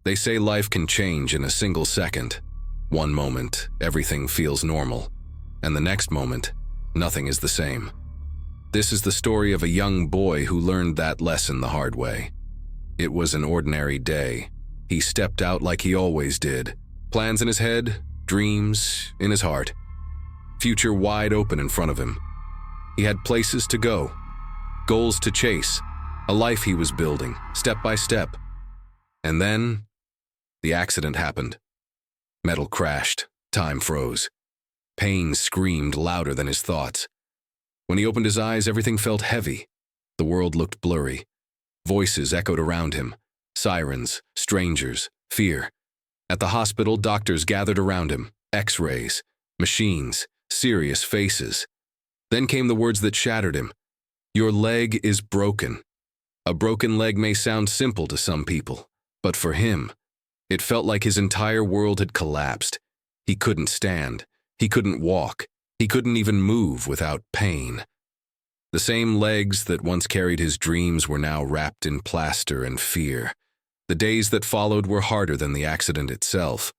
They say life can change in a single second. One moment, everything feels normal, and the next moment, nothing is the same. This is the story of a young boy who learned that lesson the hard way. It was an ordinary day. He stepped out like he always did. Plans in his head, dreams in his heart. Future wide open in front of him. He had places to go, goals to chase, a life he was building, step by step. And then, the accident happened. Metal crashed, time froze. Pain screamed louder than his thoughts. When he opened his eyes, everything felt heavy. The world looked blurry. Voices echoed around him. Sirens, strangers, fear. At the hospital, doctors gathered around him. X-rays, machines, serious faces. Then came the words that shattered him. Your leg is broken. A broken leg may sound simple to some people, but for him, it felt like his entire world had collapsed. He couldn't stand. He couldn't walk. He couldn't even move without pain. The same legs that once carried his dreams were now wrapped in plaster and fear. The days that followed were harder than the accident itself.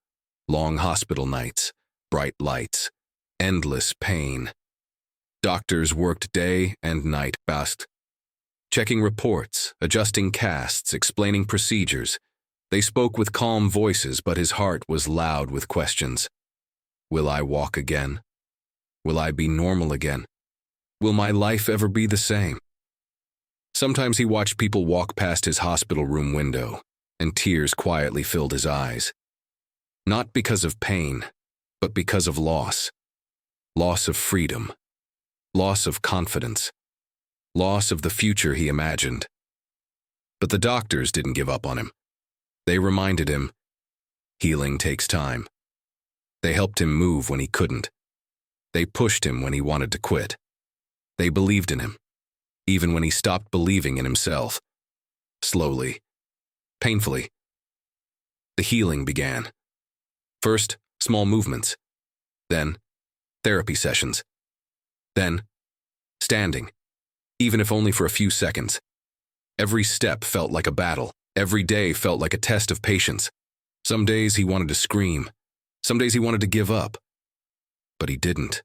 Long hospital nights, bright lights, endless pain. Doctors worked day and night fast, checking reports, adjusting casts, explaining procedures. They spoke with calm voices, but his heart was loud with questions. Will I walk again? Will I be normal again? Will my life ever be the same? Sometimes he watched people walk past his hospital room window, and tears quietly filled his eyes. Not because of pain, but because of loss. Loss of freedom. Loss of confidence. Loss of the future he imagined. But the doctors didn't give up on him. They reminded him, healing takes time. They helped him move when he couldn't. They pushed him when he wanted to quit. They believed in him, even when he stopped believing in himself. Slowly, painfully, the healing began. First, small movements. Then, therapy sessions. Then, standing, even if only for a few seconds. Every step felt like a battle. Every day felt like a test of patience. Some days he wanted to scream. Some days he wanted to give up. But he didn't.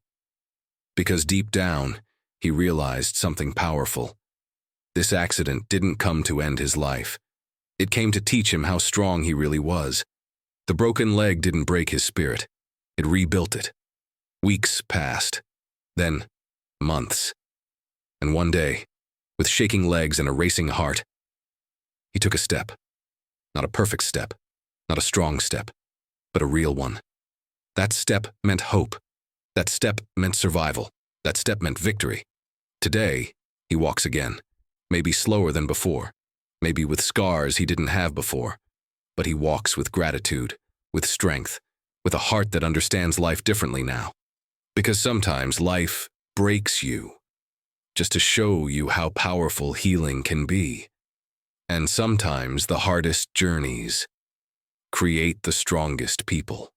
Because deep down, he realized something powerful. This accident didn't come to end his life. It came to teach him how strong he really was. The broken leg didn't break his spirit. It rebuilt it. Weeks passed. Then, months. And one day, with shaking legs and a racing heart, he took a step. Not a perfect step, not a strong step, but a real one. That step meant hope. That step meant survival. That step meant victory. Today, he walks again. Maybe slower than before. Maybe with scars he didn't have before. But he walks with gratitude, with strength, with a heart that understands life differently now. Because sometimes life breaks you, just to show you how powerful healing can be. And sometimes the hardest journeys create the strongest people.